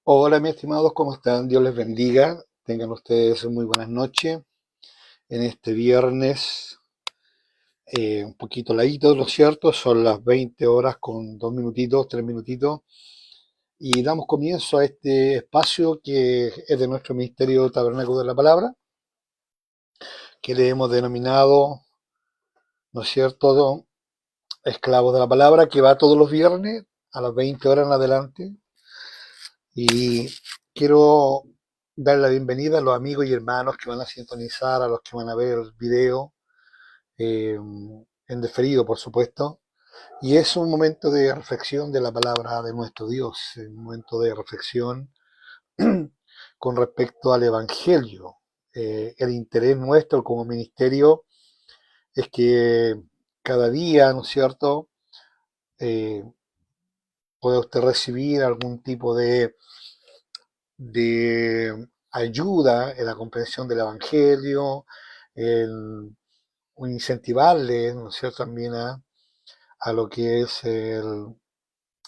Hola, mis estimados, ¿cómo están? Dios les bendiga. Tengan ustedes muy buenas noches en este viernes, un poquito ladito, lo cierto, son las 20 horas con 2 minutitos, 3 minutitos, y damos comienzo a este espacio que es de nuestro Ministerio Tabernáculo de la Palabra, que le hemos denominado, ¿no es cierto?, Esclavos de la Palabra, que va todos los viernes a las 20 horas en adelante. Y quiero dar la bienvenida a los amigos y hermanos que van a sintonizar, a los que van a ver el video eh, en diferido, por supuesto. Y es un momento de reflexión de la palabra de nuestro Dios, un momento de reflexión con respecto al Evangelio. El interés nuestro como ministerio es que cada día, ¿no es cierto?, eh, pueda usted recibir algún tipo de ayuda en la comprensión del Evangelio, en incentivarle, ¿no es cierto?, también a lo que es el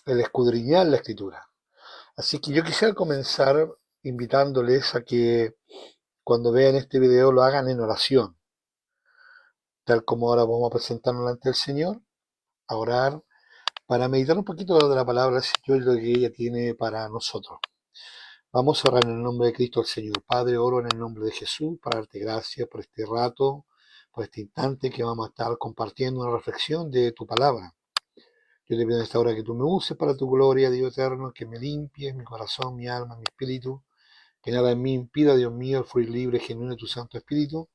escudriñar la Escritura. Así que yo quisiera comenzar invitándoles a que cuando vean este video lo hagan en oración, tal como ahora vamos a presentarnos ante el Señor, a orar, para meditar un poquito de la palabra del Señor y lo que ella tiene para nosotros. Vamos a orar en el nombre de Cristo al Señor. Padre, oro en el nombre de Jesús para darte gracias por este rato, por este instante que vamos a estar compartiendo una reflexión de tu palabra. Yo te pido en esta hora que tú me uses para tu gloria, Dios eterno, que me limpies mi corazón, mi alma, mi espíritu, que nada en mí impida, Dios mío, el fluir libre, genuino de tu Santo Espíritu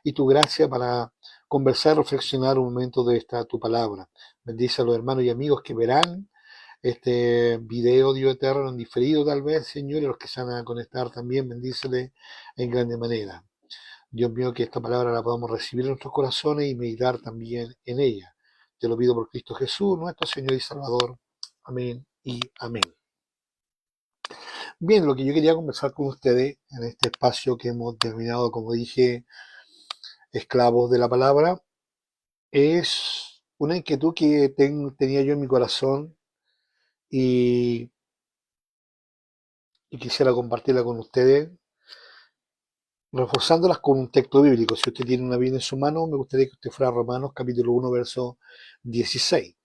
y tu gracia para conversar, reflexionar un momento de esta tu palabra. Bendice a los hermanos y amigos que verán este video, Dios eterno, en diferido tal vez, Señor, y los que se van a conectar también, bendícele en grande manera. Dios mío, que esta palabra la podamos recibir en nuestros corazones y meditar también en ella. Te lo pido por Cristo Jesús, nuestro Señor y Salvador. Amén y amén. Bien, lo que yo quería conversar con ustedes en este espacio que hemos terminado, como dije, esclavos de la palabra, es una inquietud que tenía yo en mi corazón y, y quisiera compartirla con ustedes, reforzándolas con un texto bíblico. Si usted tiene una Biblia en su mano, me gustaría que usted fuera a Romanos capítulo 1, verso 16.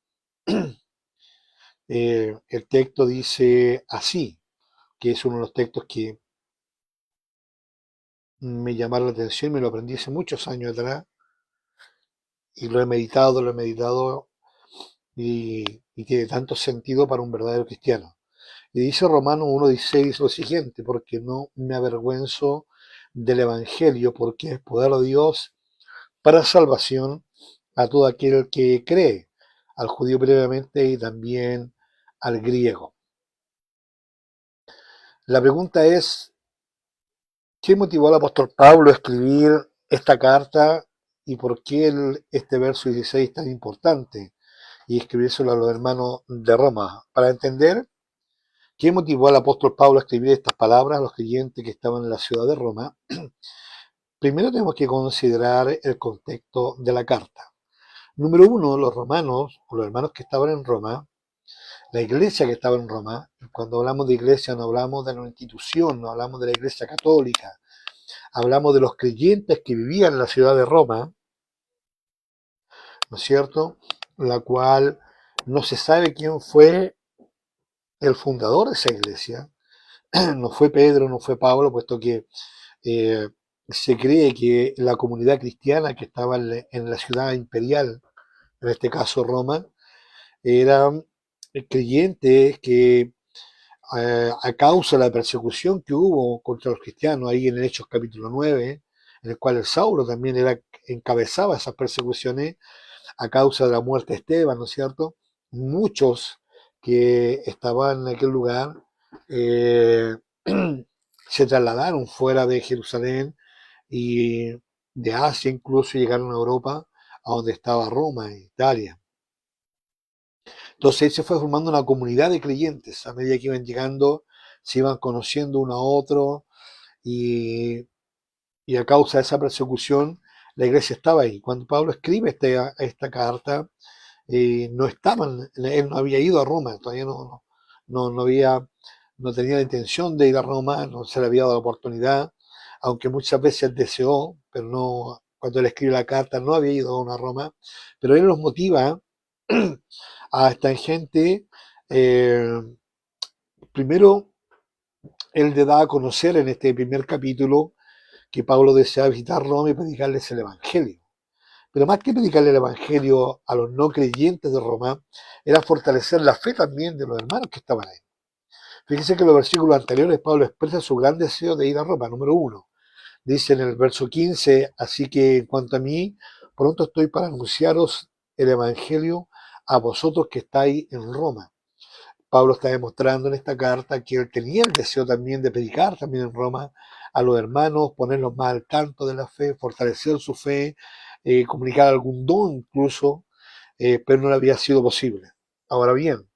El texto dice así, que es uno de los textos que me llamaron la atención, me lo aprendí hace muchos años atrás, y lo he meditado, y tiene tanto sentido para un verdadero cristiano. Y dice Romanos 1:16 lo siguiente: porque no me avergüenzo del Evangelio, porque es poder de Dios para salvación a todo aquel que cree, al judío previamente y también al griego. La pregunta es, ¿qué motivó al apóstol Pablo a escribir esta carta y por qué este verso 16 es tan importante y escribírselo a los hermanos de Roma? Para entender qué motivó al apóstol Pablo a escribir estas palabras a los creyentes que estaban en la ciudad de Roma, primero tenemos que considerar el contexto de la carta. Número uno, los romanos, o los hermanos que estaban en Roma, la iglesia que estaba en Roma, cuando hablamos de iglesia no hablamos de una institución, no hablamos de la iglesia católica, hablamos de los creyentes que vivían en la ciudad de Roma, ¿no es cierto? La cual no se sabe quién fue el fundador de esa iglesia, no fue Pedro, no fue Pablo, puesto que eh, se cree que la comunidad cristiana que estaba en la ciudad imperial, en este caso Roma, eran creyentes que a causa de la persecución que hubo contra los cristianos ahí en el Hechos capítulo 9, en el cual el Saulo también encabezaba esas persecuciones a causa de la muerte de Esteban, ¿no es cierto? Muchos que estaban en aquel lugar eh, se trasladaron fuera de Jerusalén y de Asia, incluso llegaron a Europa, a donde estaba Roma, Italia. Entonces ahí se fue formando una comunidad de creyentes. A medida que iban llegando, se iban conociendo uno a otro, y, y a causa de esa persecución, la iglesia estaba ahí. Cuando Pablo escribe esta carta, no estaban, él no había ido a Roma, todavía no había no tenía la intención de ir a Roma, no se le había dado la oportunidad, aunque muchas veces deseó, pero no, cuando él escribe la carta no había ido aún a Roma, pero él los motiva a esta gente, eh, primero, él le da a conocer en este primer capítulo que Pablo desea visitar Roma y predicarles el Evangelio. Pero más que predicarle el Evangelio a los no creyentes de Roma, era fortalecer la fe también de los hermanos que estaban ahí. Fíjense que en los versículos anteriores Pablo expresa su gran deseo de ir a Roma, número uno. Dice en el verso 15, así que en cuanto a mí, pronto estoy para anunciaros el Evangelio a vosotros que estáis en Roma. Pablo está demostrando en esta carta que él tenía el deseo también de predicar también en Roma a los hermanos, ponerlos más al tanto de la fe, fortalecer su fe, comunicar algún don incluso, pero no le había sido posible. Ahora bien,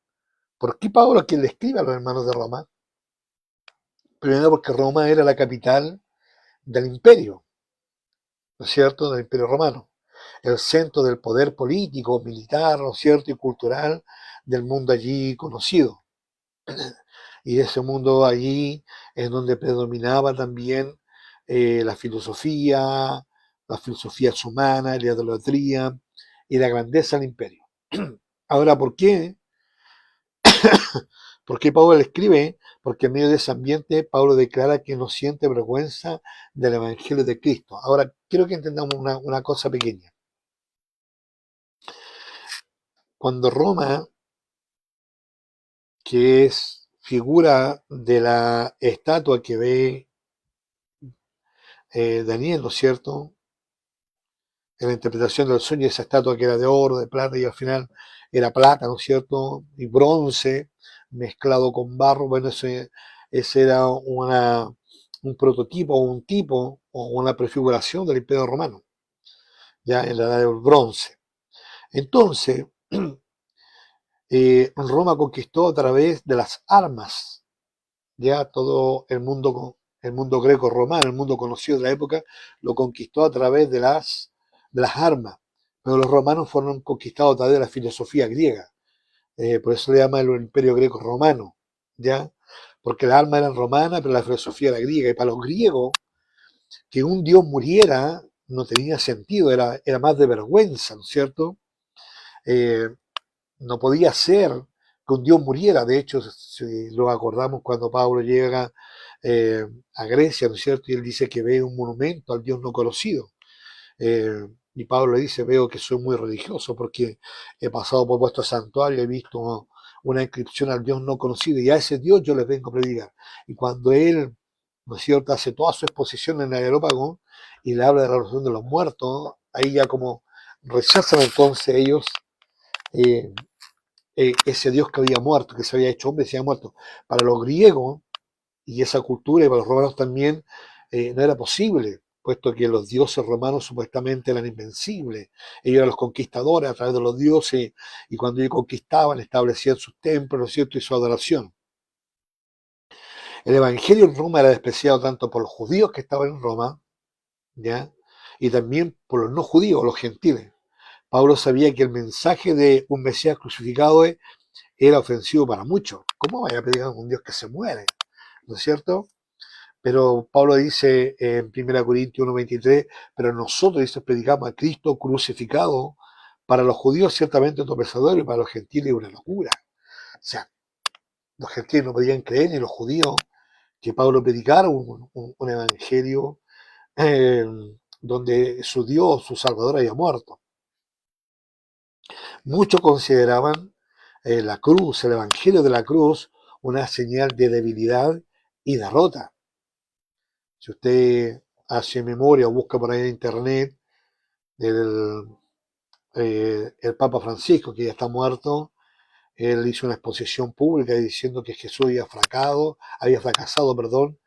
¿por qué Pablo a quien le escribe a los hermanos de Roma? Primero porque Roma era la capital del imperio, ¿no es cierto?, del imperio romano, el centro del poder político, militar, ¿no es cierto?, y cultural del mundo allí conocido. Y ese mundo allí es donde predominaba también la las filosofías humanas, la idolatría y la grandeza del imperio. Ahora, ¿por qué? ¿Por qué Pablo le escribe? Porque en medio de ese ambiente Pablo declara que no siente vergüenza del Evangelio de Cristo. Ahora, quiero que entendamos una cosa pequeña. Cuando Roma, que es figura de la estatua que ve Daniel, ¿no es cierto?, en la interpretación del sueño, esa estatua que era de oro, de plata, y al final era plata, ¿no es cierto?, y bronce mezclado con barro. Bueno, ese era un prototipo, o un tipo, o una prefiguración del Imperio Romano, ya en la edad del bronce. Entonces, Roma conquistó a través de las armas, ya todo el mundo greco-romano, el mundo conocido de la época, lo conquistó a través de las armas. Pero los romanos fueron conquistados a través de la filosofía griega. Por eso le llama el imperio greco-romano, ¿ya? Porque las armas eran romanas, pero la filosofía era griega. Y para los griegos, que un dios muriera no tenía sentido, era más de vergüenza, ¿no es cierto? Eh, no podía ser que un dios muriera. De hecho, si lo acordamos cuando Pablo llega eh, a Grecia, ¿no es cierto? Y él dice que ve un monumento al dios no conocido. Eh, y Pablo le dice, veo que soy muy religioso porque he pasado por vuestro santuario, he visto una inscripción al Dios no conocido y a ese Dios yo les vengo a predicar. Y cuando él, ¿no es cierto?, hace toda su exposición en el Areópago y le habla de la resurrección de los muertos, ahí ya como rechazan entonces ellos eh, ese Dios que había muerto, que se había hecho hombre y se había muerto. Para los griegos y esa cultura, y para los romanos también, no era posible, puesto que los dioses romanos supuestamente eran invencibles. Ellos eran los conquistadores a través de los dioses, y cuando ellos conquistaban, establecían sus templos, ¿no es cierto?, y su adoración. El evangelio en Roma era despreciado tanto por los judíos que estaban en Roma, ¿ya?, y también por los no judíos, los gentiles. Pablo sabía que el mensaje de un Mesías crucificado era ofensivo para muchos. ¿Cómo vaya a pedir a un Dios que se muere? ¿No es cierto? Pero Pablo dice en 1 Corintios 1:23, pero nosotros, dice, predicamos a Cristo crucificado, para los judíos ciertamente un tropezador y para los gentiles una locura. O sea, los gentiles no podían creer, ni los judíos, que Pablo predicara un evangelio eh, donde su Dios, su Salvador, había muerto. Muchos consideraban la cruz, el evangelio de la cruz, una señal de debilidad y derrota. Si usted hace memoria o busca por ahí en internet el, el Papa Francisco, que ya está muerto, él hizo una exposición pública diciendo que Jesús había fracasado, perdón,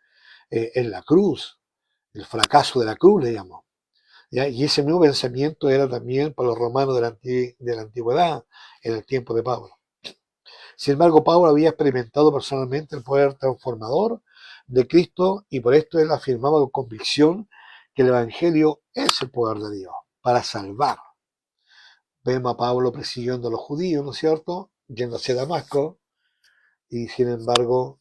en la cruz, el fracaso de la cruz le llamó. ¿Ya? Y ese mismo pensamiento era también para los romanos de la antigüedad, en el tiempo de Pablo. Sin embargo, Pablo había experimentado personalmente el poder transformador de Cristo y por esto él afirmaba con convicción que el Evangelio es el poder de Dios para salvar. Vemos a Pablo persiguiendo a los judíos, ¿no es cierto?, yendo hacia Damasco, y sin embargo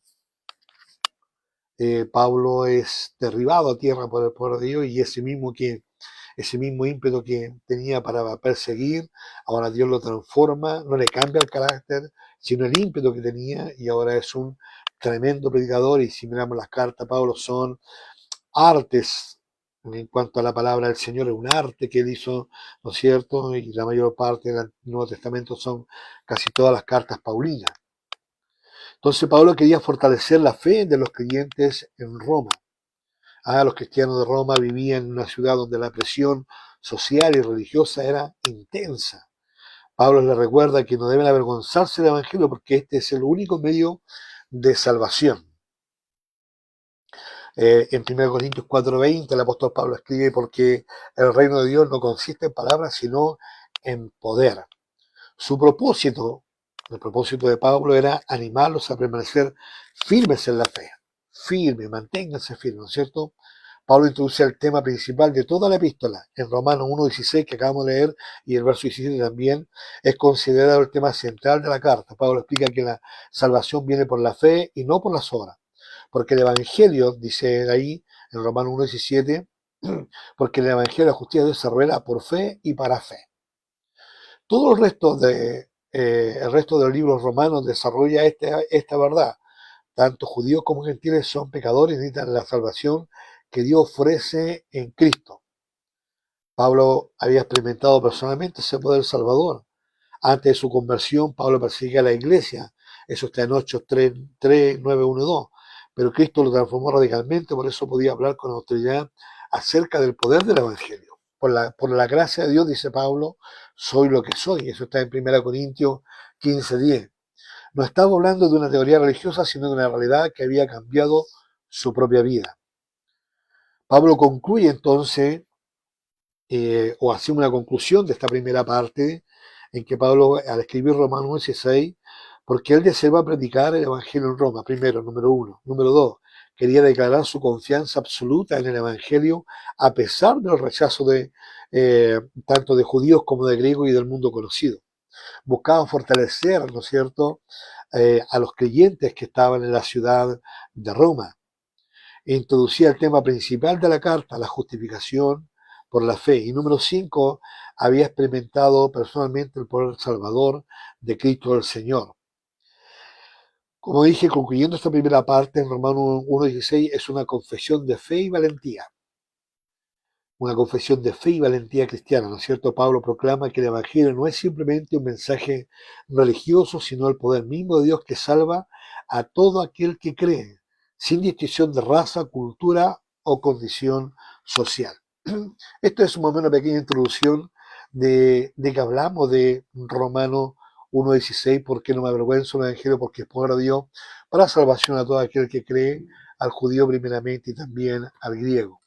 Pablo es derribado a tierra por el poder de Dios y ese mismo ímpetu que tenía para perseguir, ahora Dios lo transforma, no le cambia el carácter, sino el ímpetu que tenía y ahora es un tremendo predicador. Y si miramos las cartas, Pablo son artes en cuanto a la palabra del Señor, es un arte que él hizo, ¿no es cierto? Y la mayor parte del Nuevo Testamento son casi todas las cartas paulinas. Entonces Pablo quería fortalecer la fe de los creyentes en Roma. Los cristianos de Roma vivían en una ciudad donde la presión social y religiosa era intensa. Pablo les recuerda que no deben avergonzarse del Evangelio porque este es el único medio de salvación. En 1 Corintios 4:20 el apóstol Pablo escribe: porque el reino de Dios no consiste en palabras, sino en poder. Su propósito, el propósito de Pablo era animarlos a permanecer firmes en la fe. Firme, manténganse firmes, ¿no es cierto? Pablo introduce el tema principal de toda la epístola. En Romanos 1:16, que acabamos de leer, y el verso 17 también, es considerado el tema central de la carta. Pablo explica que la salvación viene por la fe y no por las obras. Porque el Evangelio, dice ahí, en Romanos 1:17, porque el Evangelio de la justicia de Dios se revela por fe y para fe. Todo el resto de los libros romanos desarrolla esta verdad. Tanto judíos como gentiles son pecadores y necesitan la salvación que Dios ofrece en Cristo. Pablo había experimentado personalmente ese poder salvador. Antes de su conversión, Pablo perseguía a la iglesia. Eso está en Hechos 3, 9, 1 y 2. Pero Cristo lo transformó radicalmente, por eso podía hablar con autoridad acerca del poder del Evangelio. Por la gracia de Dios, dice Pablo, soy lo que soy. Eso está en 1 Corintios 15:10. No estaba hablando de una teoría religiosa, sino de una realidad que había cambiado su propia vida. Pablo concluye entonces, o hace una conclusión de esta primera parte, en que Pablo, al escribir Romanos 16, porque él deseaba predicar el Evangelio en Roma, primero, número uno. Número dos, quería declarar su confianza absoluta en el Evangelio, a pesar del rechazo tanto de judíos como de griegos y del mundo conocido. Buscaba fortalecer, ¿no es cierto?, a los creyentes que estaban en la ciudad de Roma. Introducía el tema principal de la carta, la justificación por la fe. Y número 5, había experimentado personalmente el poder salvador de Cristo el Señor. Como dije, concluyendo esta primera parte en Romanos 1:16, es una confesión de fe y valentía. Una confesión de fe y valentía cristiana, ¿no es cierto? Pablo proclama que el Evangelio no es simplemente un mensaje religioso, sino el poder mismo de Dios que salva a todo aquel que cree, sin distinción de raza, cultura o condición social. Esto es una pequeña introducción de que hablamos de Romanos 1:16, porque no me avergüenzo del Evangelio, porque es poder de Dios para salvación a todo aquel que cree, al judío primeramente y también al griego.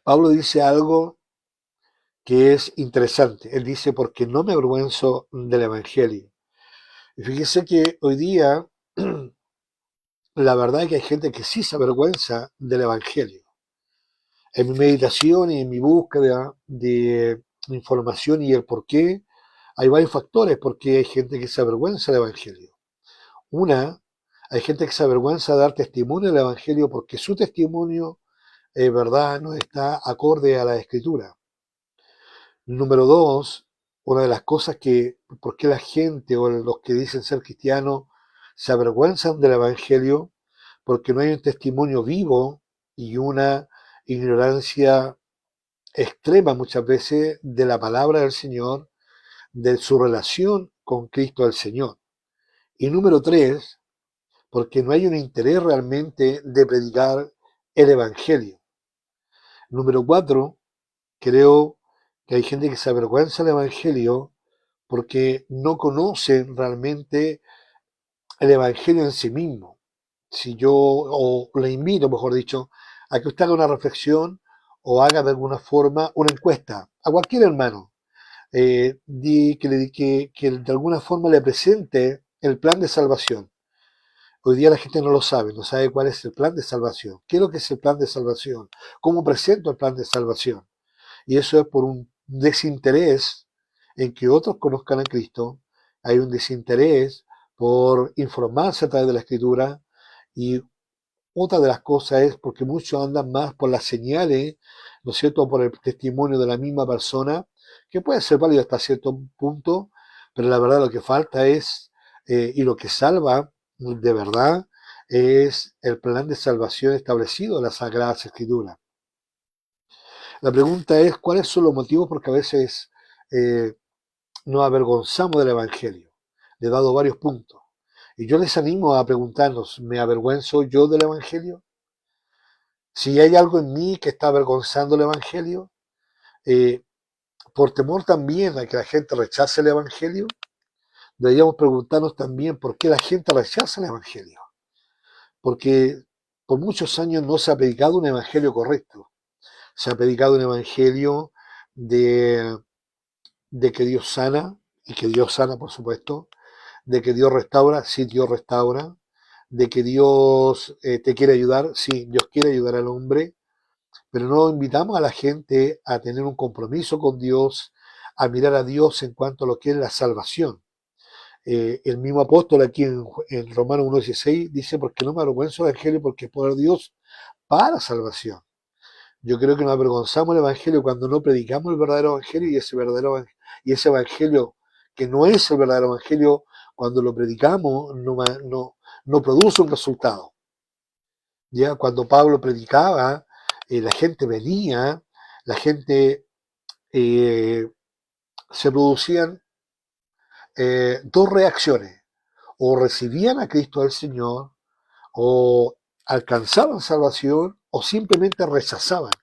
Pablo dice algo que es interesante. Él dice: porque no me avergüenzo del Evangelio. Y fíjese que hoy día la verdad es que hay gente que sí se avergüenza del Evangelio. En mi meditación y en mi búsqueda de información y el por qué, hay varios factores porque hay gente que se avergüenza del Evangelio. Una, hay gente que se avergüenza de dar testimonio del Evangelio porque su testimonio, verdad, no está acorde a la Escritura. Número dos, una de las cosas por qué la gente o los que dicen ser cristianos se avergüenzan del Evangelio, porque no hay un testimonio vivo y una ignorancia extrema muchas veces de la palabra del Señor, de su relación con Cristo el Señor. Y número tres, porque no hay un interés realmente de predicar el Evangelio. Número cuatro, creo que hay gente que se avergüenza del Evangelio porque no conocen realmente el Evangelio en sí mismo. Si yo, o le invito, mejor dicho, a que usted haga una reflexión o haga de alguna forma una encuesta a cualquier hermano, que de alguna forma le presente el plan de salvación. Hoy día la gente no lo sabe, no sabe cuál es el plan de salvación. ¿Qué es lo que es el plan de salvación? ¿Cómo presento el plan de salvación? Y eso es por un desinterés en que otros conozcan a Cristo. Hay un desinterés por informarse a través de la Escritura y otra de las cosas es porque muchos andan más por las señales, ¿no es cierto?, por el testimonio de la misma persona, que puede ser válido hasta cierto punto, pero la verdad lo que falta es, y lo que salva de verdad, es el plan de salvación establecido en las Sagradas Escrituras. La pregunta es, ¿cuáles son los motivos? Porque a veces nos avergonzamos del Evangelio. Le he dado varios puntos. Y yo les animo a preguntarnos, ¿me avergüenzo yo del Evangelio? Si hay algo en mí que está avergonzando el Evangelio, eh, por temor también a que la gente rechace el Evangelio, deberíamos preguntarnos también por qué la gente rechaza el Evangelio. Porque por muchos años no se ha predicado un Evangelio correcto. Se ha predicado un Evangelio de, de que Dios sana, y que Dios sana, por supuesto, de que Dios restaura, sí, Dios restaura, de que Dios te quiere ayudar, sí, Dios quiere ayudar al hombre, pero no invitamos a la gente a tener un compromiso con Dios, a mirar a Dios en cuanto a lo que es la salvación. El mismo apóstol aquí en Romanos 1:16 dice, porque no me avergüenzo del Evangelio, porque es poder de Dios para salvación. Yo creo que nos avergonzamos del Evangelio cuando no predicamos el verdadero Evangelio y ese Evangelio que no es el verdadero Evangelio, cuando lo predicamos no produce un resultado. Ya cuando Pablo predicaba, la gente venía, la gente se producían dos reacciones: o recibían a Cristo al Señor, o alcanzaban salvación, o simplemente rechazaban.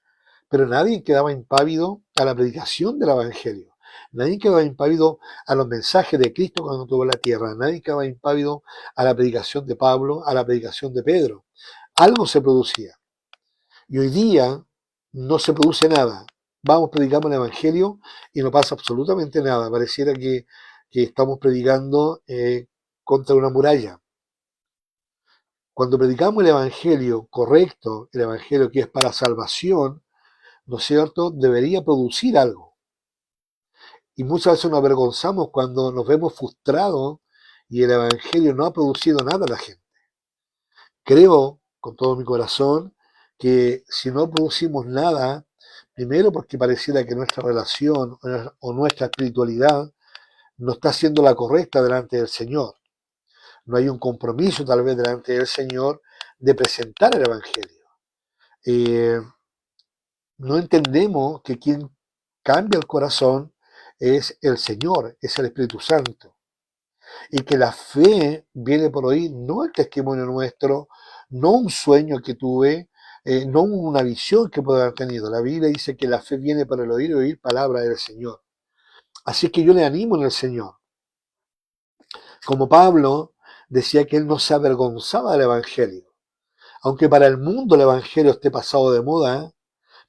Pero nadie quedaba impávido a la predicación del Evangelio. Nadie quedaba impávido a los mensajes de Cristo cuando estuvo en la tierra. Nadie quedaba impávido a la predicación de Pablo, a la predicación de Pedro. Algo se producía. Y hoy día no se produce nada. Vamos, predicamos el Evangelio y no pasa absolutamente nada. Pareciera que estamos predicando contra una muralla. Cuando predicamos el Evangelio correcto, el Evangelio que es para salvación, ¿no es cierto?, debería producir algo. Y muchas veces nos avergonzamos cuando nos vemos frustrados y el Evangelio no ha producido nada a la gente. Creo con todo mi corazón que si no producimos nada, primero porque pareciera que nuestra relación o nuestra espiritualidad no está siendo la correcta delante del Señor. No hay un compromiso tal vez delante del Señor de presentar el Evangelio. Eh, no entendemos que quien cambia el corazón es el Señor, es el Espíritu Santo. Y que la fe viene por oír, no el testimonio nuestro, no un sueño que tuve, no una visión que pueda haber tenido. La Biblia dice que la fe viene por el oír y oír palabra del Señor. Así que yo le animo en el Señor. Como Pablo decía que él no se avergonzaba del Evangelio. Aunque para el mundo el Evangelio esté pasado de moda,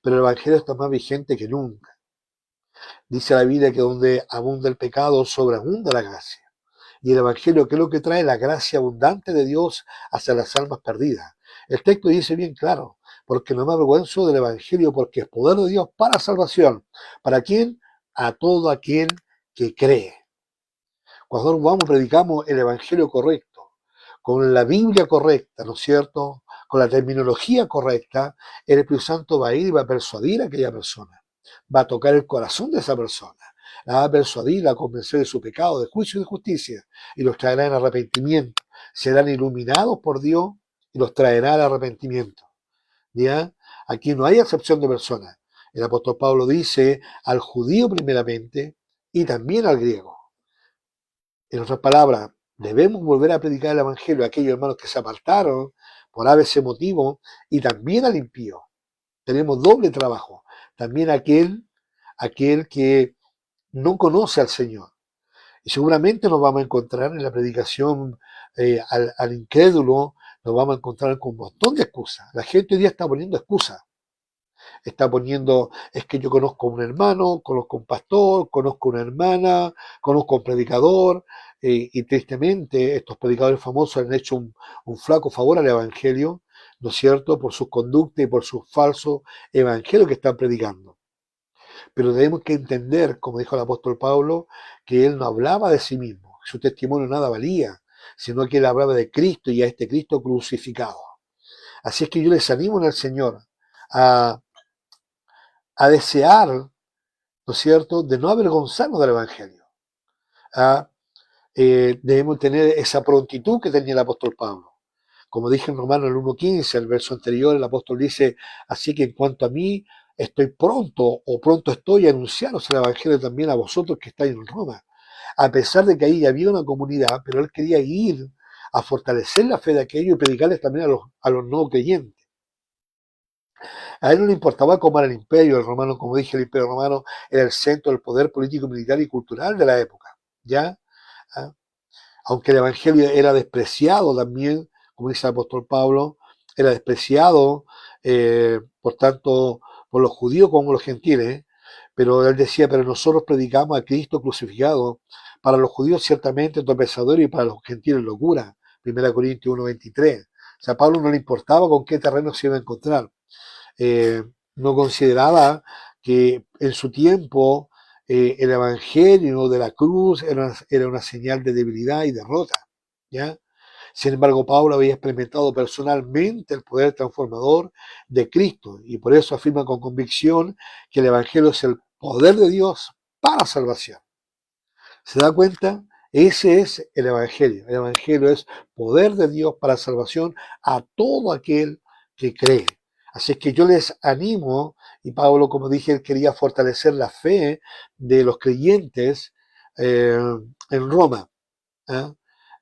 pero el Evangelio está más vigente que nunca. Dice la Biblia que donde abunda el pecado, sobreabunda la gracia. Y el Evangelio, ¿qué es lo que trae? La gracia abundante de Dios hacia las almas perdidas. El texto dice bien claro, porque no me avergüenzo del Evangelio, porque es poder de Dios para salvación. ¿Para quién? A todo aquel que cree. Cuando vamos, predicamos el Evangelio correcto, con la Biblia correcta, ¿no es cierto?, con la terminología correcta, el Espíritu Santo va a ir y va a persuadir a aquella persona, va a tocar el corazón de esa persona, la va a persuadir, a convencer de su pecado, de juicio y de justicia, y los traerá en arrepentimiento. Serán iluminados por Dios y los traerá al arrepentimiento. ¿Ya? Aquí no hay acepción de personas. El apóstol Pablo dice al judío primeramente y también al griego. En otras palabras, debemos volver a predicar el Evangelio a aquellos hermanos que se apartaron por ese motivo y también al impío. Tenemos doble trabajo. También aquel que no conoce al Señor. Y seguramente nos vamos a encontrar en la predicación al incrédulo, nos vamos a encontrar con un montón de excusas. La gente hoy día está poniendo excusas. Está poniendo, es que yo conozco a un hermano, conozco a un pastor, conozco a una hermana, conozco a un predicador, y tristemente estos predicadores famosos han hecho un flaco favor al Evangelio, ¿no es cierto?, por sus conductas y por sus falsos evangelios que están predicando. Pero tenemos que entender, como dijo el apóstol Pablo, que él no hablaba de sí mismo, su testimonio nada valía, sino que él hablaba de Cristo y a este Cristo crucificado. Así es que yo les animo en el Señor a, a desear, ¿no es cierto?, de no avergonzarnos del Evangelio. ¿Ah? Debemos tener esa prontitud que tenía el apóstol Pablo. Como dije en Romanos el 1.15, el verso anterior, el apóstol dice, así que en cuanto a mí, estoy pronto o pronto estoy a anunciaros el Evangelio también a vosotros que estáis en Roma. A pesar de que ahí había una comunidad, pero él quería ir a fortalecer la fe de aquello y predicarles también a los no creyentes. A él no le importaba cómo era el imperio el romano, como dije, el imperio romano era el centro del poder político, militar y cultural de la época, ¿ya? ¿Ah? Aunque el evangelio era despreciado también, como dice el apóstol Pablo, era despreciado, por tanto, por los judíos como los gentiles, pero él decía, pero nosotros predicamos a Cristo crucificado, para los judíos ciertamente tropezador y para los gentiles locura, 1 Corintios 1.23. O sea, a Pablo no le importaba con qué terreno se iba a encontrar. eh, no consideraba que en su tiempo el evangelio de la cruz era una señal de debilidad y derrota. ¿Ya? Sin embargo, Pablo había experimentado personalmente el poder transformador de Cristo y por eso afirma con convicción que el evangelio es el poder de Dios para salvación. ¿Se da cuenta? Ese es el Evangelio. El Evangelio es poder de Dios para salvación a todo aquel que cree. Así es que yo les animo, y Pablo, como dije, él quería fortalecer la fe de los creyentes en Roma. ¿Ah?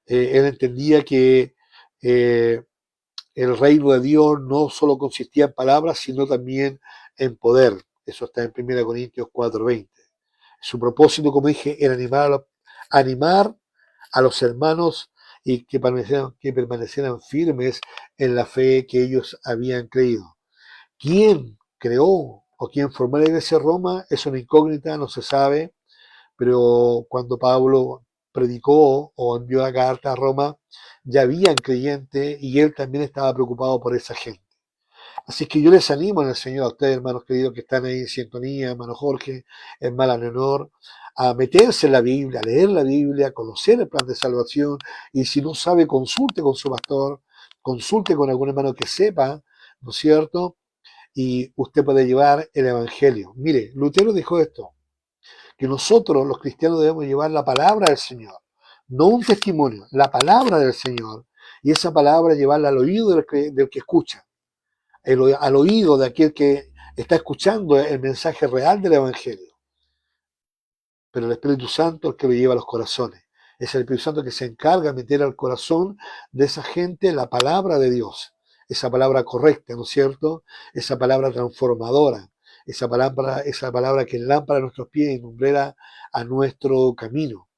Él entendía que eh, el reino de Dios no solo consistía en palabras, sino también en poder. Eso está en 1 Corintios 4:20. Su propósito, como dije, era animar a los hermanos y que permanecieran firmes en la fe que ellos habían creído. ¿Quién creó o quién formó la iglesia de Roma? Es una incógnita, no se sabe, pero cuando Pablo predicó o envió la carta a Roma, ya habían creyentes y él también estaba preocupado por esa gente. Así que yo les animo en el Señor a ustedes, hermanos queridos, que están ahí en sintonía, hermano Jorge, hermana Leonor, a meterse en la Biblia, a leer la Biblia, a conocer el plan de salvación, y si no sabe, consulte con su pastor, consulte con algún hermano que sepa, ¿no es cierto? Y usted puede llevar el Evangelio. Mire, Lutero dijo esto, que nosotros los cristianos debemos llevar la palabra del Señor, no un testimonio, la palabra del Señor, y esa palabra llevarla al oído del que escucha, al oído de aquel que está escuchando el mensaje real del Evangelio. Pero el Espíritu Santo es el que lo lleva a los corazones. Es el Espíritu Santo que se encarga de meter al corazón de esa gente la palabra de Dios. Esa palabra correcta, ¿no es cierto? Esa palabra transformadora. Esa palabra que es lámpara a nuestros pies y lumbrera a nuestro camino.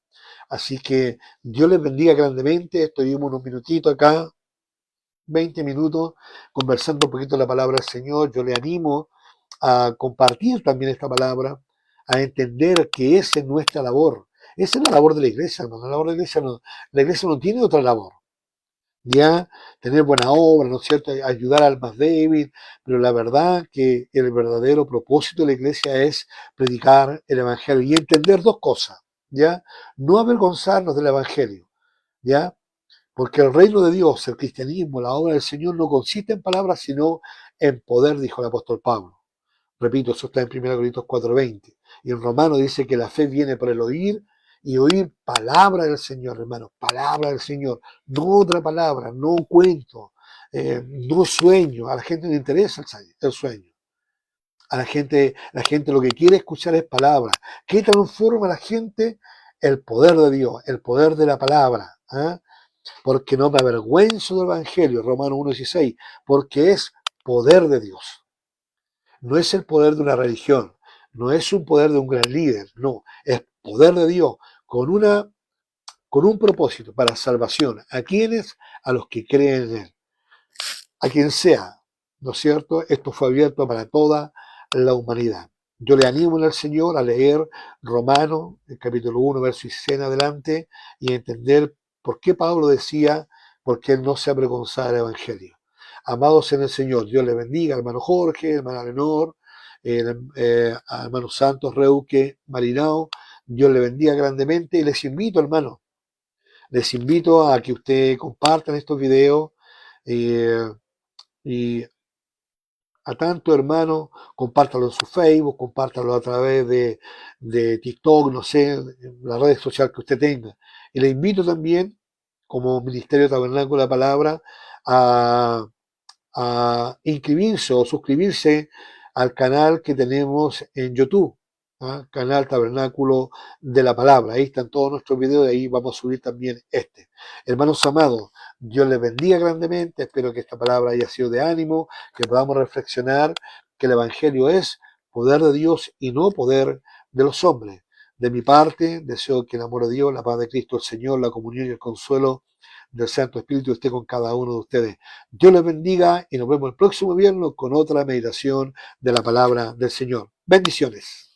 Así que Dios les bendiga grandemente. Estuvimos unos minutitos acá, 20 minutos, conversando un poquito la palabra del Señor. Yo le animo a compartir también esta palabra, a entender que esa es nuestra labor. Esa es la labor de la iglesia, hermano. La iglesia no tiene otra labor. Ya, tener buena obra, ¿no es cierto? Ayudar al más débil, pero la verdad que el verdadero propósito de la iglesia es predicar el evangelio y entender dos cosas, ¿ya? No avergonzarnos del evangelio, ¿ya? Porque el reino de Dios, el cristianismo, la obra del Señor no consiste en palabras, sino en poder, dijo el apóstol Pablo. Repito, eso está en 1 Corintios 4:20. Y en Romano dice que la fe viene por el oír y oír palabra del Señor, hermano, palabra del Señor, no otra palabra, no cuento, no sueño. A la gente le interesa el sueño. La gente lo que quiere escuchar es palabra. ¿Qué transforma a la gente? El poder de Dios, el poder de la palabra. ¿Ah? Porque no me avergüenzo del Evangelio, Romanos 1:16, porque es poder de Dios. No es el poder de una religión, no es un poder de un gran líder, no, es poder de Dios con un propósito para salvación. ¿A quienes? A los que creen en Él. A quien sea, ¿no es cierto? Esto fue abierto para toda la humanidad. Yo le animo al Señor a leer Romanos, el capítulo 1, verso 16 en adelante, y a entender por qué Pablo decía, por qué él no se avergonzaba del Evangelio. Amados en el Señor, Dios le bendiga, hermano Jorge, hermana Lenor, a hermano Santos, Reuque, Marinao, Dios le bendiga grandemente y les invito, hermano, les invito a que ustedes compartan estos videos. eh, Y a tanto hermano, compártalo en su Facebook, compártalo a través de TikTok, no sé, la red social que usted tenga. Y le invito también, como Ministerio Tabernáculo de la Palabra, a inscribirse o suscribirse al canal que tenemos en YouTube, ¿ah? Canal Tabernáculo de la Palabra. Ahí están todos nuestros videos y ahí vamos a subir también este. Hermanos amados, Dios les bendiga grandemente. Espero que esta palabra haya sido de ánimo, que podamos reflexionar que el Evangelio es poder de Dios y no poder de los hombres. De mi parte, deseo que el amor de Dios, la paz de Cristo, el Señor, la comunión y el consuelo del Santo Espíritu esté con cada uno de ustedes. Dios les bendiga y nos vemos el próximo viernes con otra meditación de la palabra del Señor. Bendiciones.